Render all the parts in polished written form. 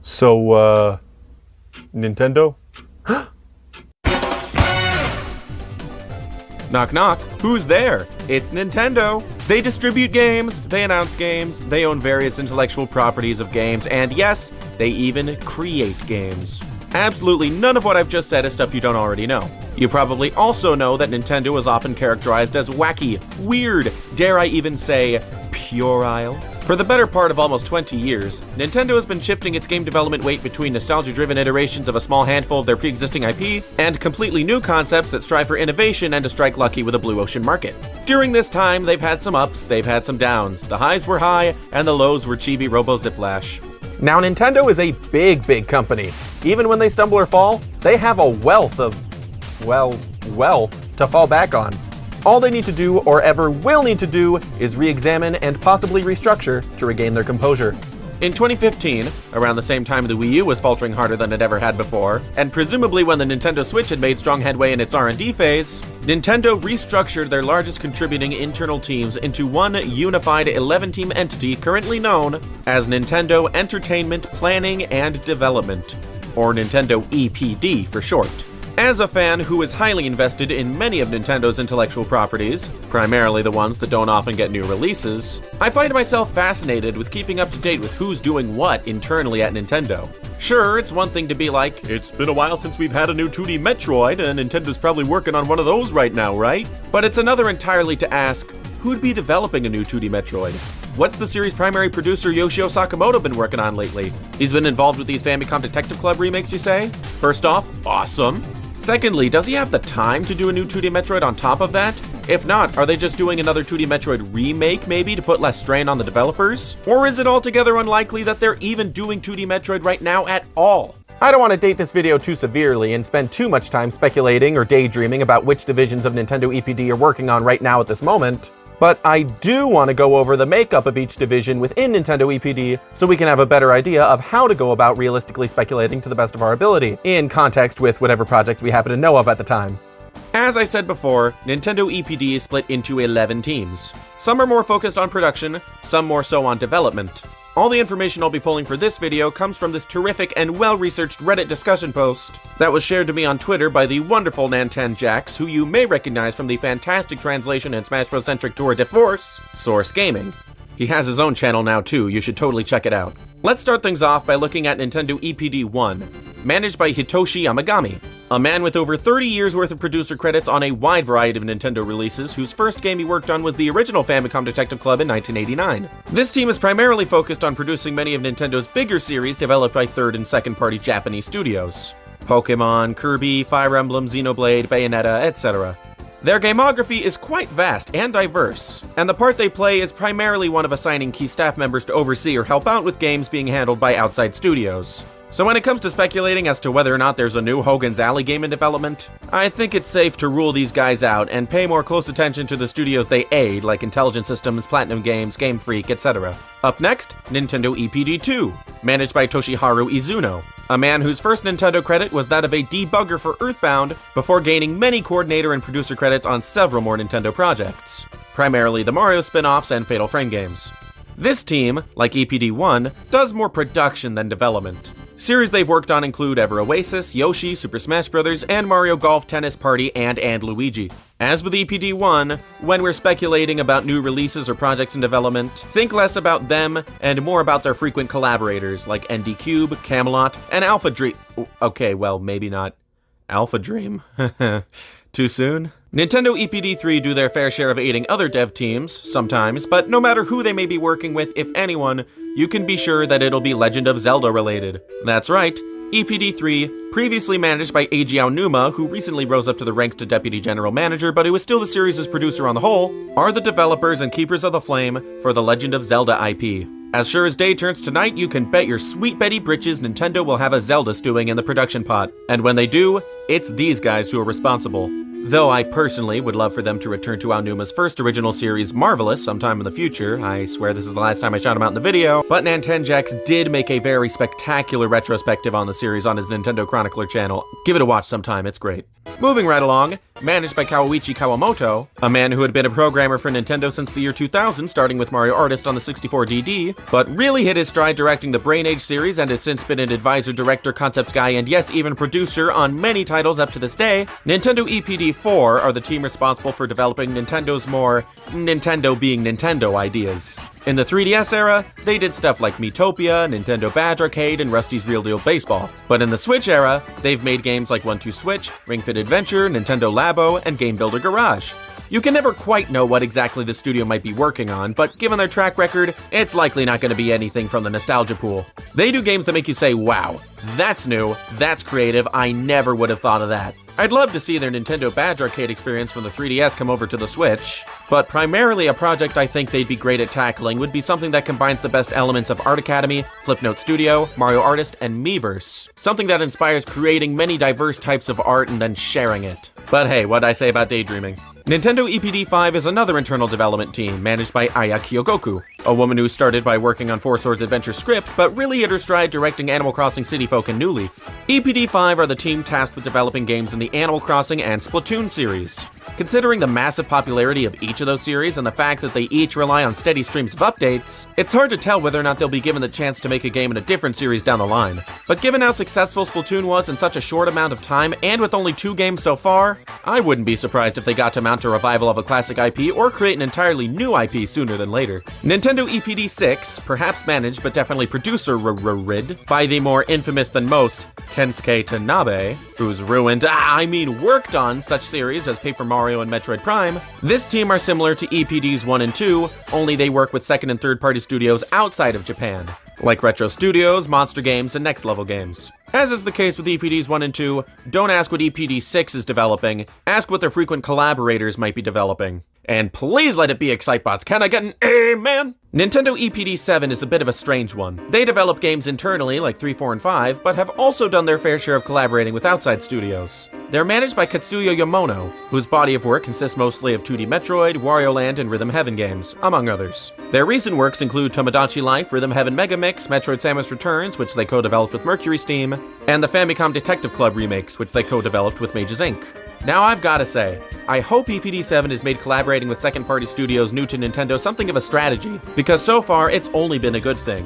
So, Nintendo? Knock knock, who's there? It's Nintendo. They distribute games, they announce games, they own various intellectual properties of games, and yes, they even create games. Absolutely none of what I've just said is stuff you don't already know. You probably also know that Nintendo is often characterized as wacky, weird, dare I even say, puerile. For the better part of almost 20 years, Nintendo has been shifting its game development weight between nostalgia-driven iterations of a small handful of their pre-existing IP and completely new concepts that strive for innovation and to strike lucky with a blue ocean market. During this time, they've had some ups, they've had some downs. The highs were high, and the lows were chibi robo-ziplash. Now, Nintendo is a big company. Even when they stumble or fall, they have a wealth of, well, wealth to fall back on. All they need to do, or ever will need to do, is re-examine and possibly restructure to regain their composure. In 2015, around the same time the Wii U was faltering harder than it ever had before, and presumably when the Nintendo Switch had made strong headway in its R&D phase, Nintendo restructured their largest contributing internal teams into one unified 11-team entity currently known as Nintendo Entertainment Planning and Development, or Nintendo EPD for short. As a fan who is highly invested in many of Nintendo's intellectual properties, primarily the ones that don't often get new releases, I find myself fascinated with keeping up to date with who's doing what internally at Nintendo. Sure, it's one thing to be like, it's been a while since we've had a new 2D Metroid, and Nintendo's probably working on one of those right now, right? But it's another entirely to ask, who'd be developing a new 2D Metroid? What's the series' primary producer Yoshio Sakamoto been working on lately? He's been involved with these Famicom Detective Club remakes, you say? First off, awesome. Secondly, does he have the time to do a new 2D Metroid on top of that? If not, are they just doing another 2D Metroid remake maybe to put less strain on the developers? Or is it altogether unlikely that they're even doing 2D Metroid right now at all? I don't want to date this video too severely and spend too much time speculating or daydreaming about which divisions of Nintendo EPD are working on right now at this moment, but I do want to go over the makeup of each division within Nintendo EPD so we can have a better idea of how to go about realistically speculating to the best of our ability, in context with whatever projects we happen to know of at the time. As I said before, Nintendo EPD is split into 11 teams. Some are more focused on production, some more so on development. All the information I'll be pulling for this video comes from this terrific and well-researched Reddit discussion post that was shared to me on Twitter by the wonderful Nantenjax, who you may recognize from the fantastic translation and Smash Bros-centric tour de force, Source Gaming. He has his own channel now too, you should totally check it out. Let's start things off by looking at Nintendo EPD 1, managed by Hitoshi Yamagami, a man with over 30 years worth of producer credits on a wide variety of Nintendo releases, whose first game he worked on was the original Famicom Detective Club in 1989. This team is primarily focused on producing many of Nintendo's bigger series developed by third and second party Japanese studios. Pokémon, Kirby, Fire Emblem, Xenoblade, Bayonetta, etc. Their gamography is quite vast and diverse, and the part they play is primarily one of assigning key staff members to oversee or help out with games being handled by outside studios. So when it comes to speculating as to whether or not there's a new Hogan's Alley game in development, I think it's safe to rule these guys out and pay more close attention to the studios they aid, like Intelligent Systems, Platinum Games, Game Freak, etc. Up next, Nintendo EPD 2, managed by Toshiharu Izuno, a man whose first Nintendo credit was that of a debugger for Earthbound, before gaining many coordinator and producer credits on several more Nintendo projects, primarily the Mario spin-offs and Fatal Frame games. This team, like EPD 1, does more production than development. Series they've worked on include Ever Oasis, Yoshi, Super Smash Bros., and Mario Golf, Tennis Party, and Luigi. As with EPD 1, when we're speculating about new releases or projects in development, think less about them and more about their frequent collaborators like ND Cube, Camelot, and Alpha Dream. Okay, well, maybe not Alpha Dream. Too soon? Nintendo EPD 3 do their fair share of aiding other dev teams, sometimes, but no matter who they may be working with, if anyone, you can be sure that it'll be Legend of Zelda related. That's right, EPD 3, previously managed by Eiji Aonuma, who recently rose up to the ranks to Deputy General Manager, but who is still the series' producer on the whole, are the developers and keepers of the flame for the Legend of Zelda IP. As sure as day turns to night, you can bet your sweet Betty britches Nintendo will have a Zelda stewing in the production pot. And when they do, it's these guys who are responsible. Though I personally would love for them to return to Aonuma's first original series, Marvelous, sometime in the future. I swear this is the last time I shout him out in the video, but Nantenjax did make a very spectacular retrospective on the series on his Nintendo Chronicler channel. Give it a watch sometime, it's great. Moving right along, managed by Kaoichi Kawamoto, a man who had been a programmer for Nintendo since the year 2000, starting with Mario Artist on the 64DD, but really hit his stride directing the Brain Age series and has since been an advisor, director, concepts guy, and yes, even producer on many titles up to this day. Nintendo EPD 4 are the team responsible for developing Nintendo's more Nintendo being Nintendo ideas. In the 3DS era, they did stuff like Miitopia, Nintendo Badge Arcade, and Rusty's Real Deal Baseball. But in the Switch era, they've made games like 1-2 Switch, Ring Fit Adventure, Nintendo Labo, and Game Builder Garage. You can never quite know what exactly the studio might be working on, but given their track record, it's likely not going to be anything from the nostalgia pool. They do games that make you say, wow, that's new, that's creative, I never would have thought of that. I'd love to see their Nintendo Badge Arcade experience from the 3DS come over to the Switch, but primarily a project I think they'd be great at tackling would be something that combines the best elements of Art Academy, Flipnote Studio, Mario Artist, and Miiverse. Something that inspires creating many diverse types of art and then sharing it. But hey, what'd I say about daydreaming? Nintendo EPD 5 is another internal development team managed by Aya Kyogoku, a woman who started by working on Four Swords Adventure script, but really hit her stride directing Animal Crossing City Folk and New Leaf. EPD 5 are the team tasked with developing games in the Animal Crossing and Splatoon series. Considering the massive popularity of each of those series and the fact that they each rely on steady streams of updates, it's hard to tell whether or not they'll be given the chance to make a game in a different series down the line. But given how successful Splatoon was in such a short amount of time and with only 2 games so far, I wouldn't be surprised if they got to mount a revival of a classic IP or create an entirely new IP sooner than later. Nintendo EPD 6, perhaps managed but definitely producer-rid by the more infamous than most Kensuke Tanabe, who's worked on such series as Paper Mario and Metroid Prime. This team are similar to EPDs 1 and 2, only they work with second and third party studios outside of Japan, like Retro Studios, Monster Games, and Next Level Games. As is the case with EPDs 1 and 2, don't ask what EPD 6 is developing, ask what their frequent collaborators might be developing. And please let it be Excitebots, can I get an amen? Nintendo EPD 7 is a bit of a strange one. They develop games internally, like 3, 4, and 5, but have also done their fair share of collaborating with outside studios. They're managed by Katsuya Yamono, whose body of work consists mostly of 2D Metroid, Wario Land, and Rhythm Heaven games, among others. Their recent works include Tomodachi Life, Rhythm Heaven Mega Mix, Metroid Samus Returns, which they co-developed with Mercury Steam, and the Famicom Detective Club remakes, which they co-developed with Mages Inc. Now I've gotta say, I hope EPD 7 has made collaborating with second-party studios new to Nintendo something of a strategy, because so far it's only been a good thing.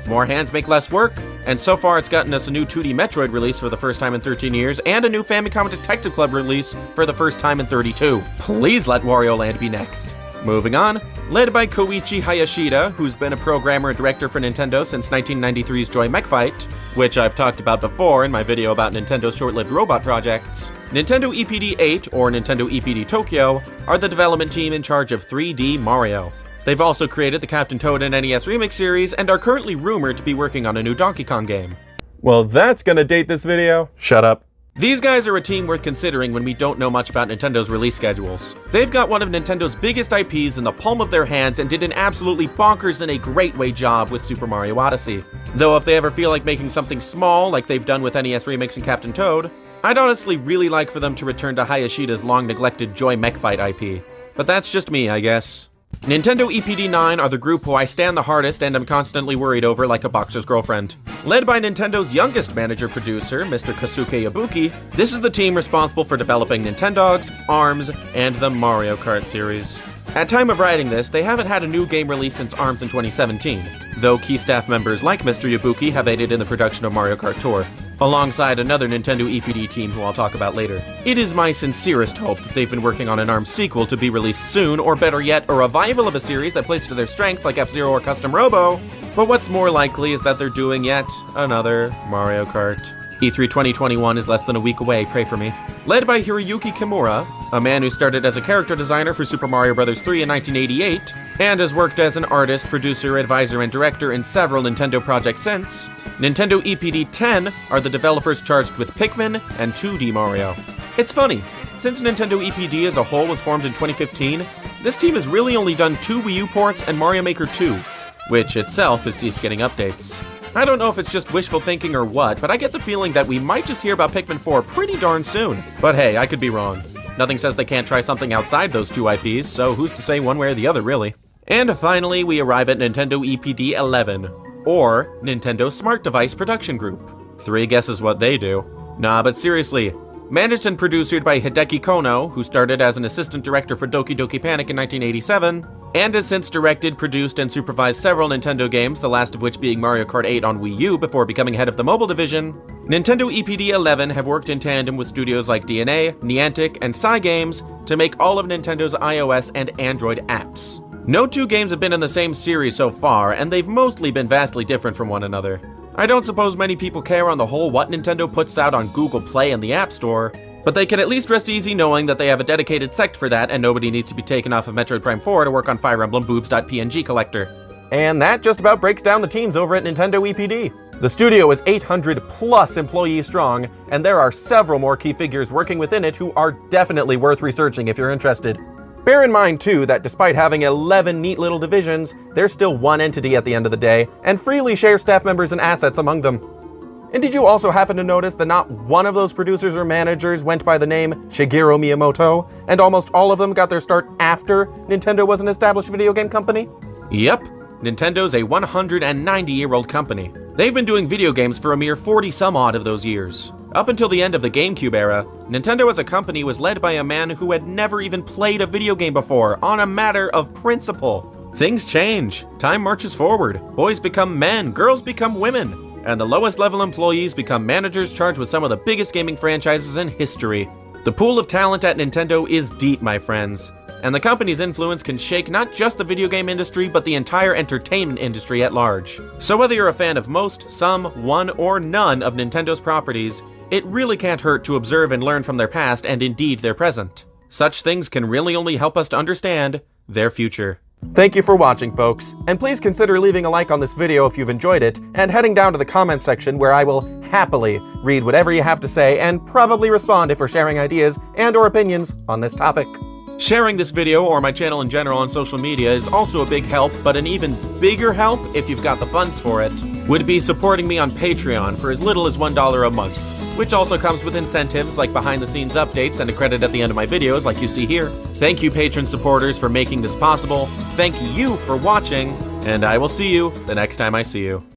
More hands make less work, and so far it's gotten us a new 2D Metroid release for the first time in 13 years, and a new Famicom Detective Club release for the first time in 32. Please let Wario Land be next. Moving on, led by Koichi Hayashida, who's been a programmer and director for Nintendo since 1993's Joy Mech Fight, which I've talked about before in my video about Nintendo's short-lived robot projects, Nintendo EPD 8, or Nintendo EPD Tokyo, are the development team in charge of 3D Mario. They've also created the Captain Toad and NES Remix series, and are currently rumored to be working on a new Donkey Kong game. Well, that's gonna date this video. Shut up. These guys are a team worth considering when we don't know much about Nintendo's release schedules. They've got one of Nintendo's biggest IPs in the palm of their hands and did an absolutely bonkers and a great way job with Super Mario Odyssey. Though if they ever feel like making something small, like they've done with NES Remix and Captain Toad, I'd honestly really like for them to return to Hayashida's long-neglected Joy Mech Fight IP. But that's just me, I guess. Nintendo EPD 9 are the group who I stand the hardest and am constantly worried over like a boxer's girlfriend. Led by Nintendo's youngest manager-producer, Mr. Kasuke Ibuki, this is the team responsible for developing Nintendogs, ARMS, and the Mario Kart series. At time of writing this, they haven't had a new game release since ARMS in 2017, though key staff members like Mr. Ibuki have aided in the production of Mario Kart Tour, alongside another Nintendo EPD team who I'll talk about later. It is my sincerest hope that they've been working on an ARMS sequel to be released soon, or better yet, a revival of a series that plays to their strengths like F-Zero or Custom Robo. But what's more likely is that they're doing yet another Mario Kart. E3 2021 is less than a week away, pray for me. Led by Hiroyuki Kimura, a man who started as a character designer for Super Mario Bros. 3 in 1988, and has worked as an artist, producer, advisor, and director in several Nintendo projects since, Nintendo EPD 10 are the developers charged with Pikmin and 2D Mario. It's funny, since Nintendo EPD as a whole was formed in 2015, this team has really only done 2 Wii U ports and Mario Maker 2, which itself has ceased getting updates. I don't know if it's just wishful thinking or what, but I get the feeling that we might just hear about Pikmin 4 pretty darn soon. But hey, I could be wrong. Nothing says they can't try something outside those 2 IPs, so who's to say one way or the other, really? And finally, we arrive at Nintendo EPD 11, or Nintendo Smart Device Production Group. 3 guesses what they do. Nah, but seriously, Managed and produced by Hideki Kono, who started as an assistant director for Doki Doki Panic in 1987, and has since directed, produced, and supervised several Nintendo games, the last of which being Mario Kart 8 on Wii U before becoming head of the mobile division. Nintendo EPD 11 have worked in tandem with studios like DNA, Niantic, and Cygames to make all of Nintendo's iOS and Android apps. No two games have been in the same series so far, and they've mostly been vastly different from one another. I don't suppose many people care on the whole what Nintendo puts out on Google Play and the App Store, but they can at least rest easy knowing that they have a dedicated sect for that and nobody needs to be taken off of Metroid Prime 4 to work on Fire Emblem Boobs.png collector. And that just about breaks down the teams over at Nintendo EPD. The studio is 800 plus employees strong, and there are several more key figures working within it who are definitely worth researching if you're interested. Bear in mind, too, that despite having 11 neat little divisions, they're still one entity at the end of the day, and freely share staff members and assets among them. And did you also happen to notice that not one of those producers or managers went by the name Shigeru Miyamoto, and almost all of them got their start after Nintendo was an established video game company? Yep, Nintendo's a 190-year-old company. They've been doing video games for a mere 40-some-odd of those years. Up until the end of the GameCube era, Nintendo as a company was led by a man who had never even played a video game before, on a matter of principle. Things change. Time marches forward. Boys become men, girls become women, and the lowest level employees become managers charged with some of the biggest gaming franchises in history. The pool of talent at Nintendo is deep, my friends, and the company's influence can shake not just the video game industry, but the entire entertainment industry at large. So whether you're a fan of most, some, one, or none of Nintendo's properties, it really can't hurt to observe and learn from their past and indeed their present. Such things can really only help us to understand their future. Thank you for watching, folks, and please consider leaving a like on this video if you've enjoyed it, and heading down to the comments section where I will happily read whatever you have to say and probably respond if we're sharing ideas and or opinions on this topic. Sharing this video or my channel in general on social media is also a big help, but an even bigger help, if you've got the funds for it, would be supporting me on Patreon for as little as $1 a month, which also comes with incentives like behind-the-scenes updates and a credit at the end of my videos like you see here. Thank you, patron supporters, for making this possible. Thank you for watching, and I will see you the next time I see you.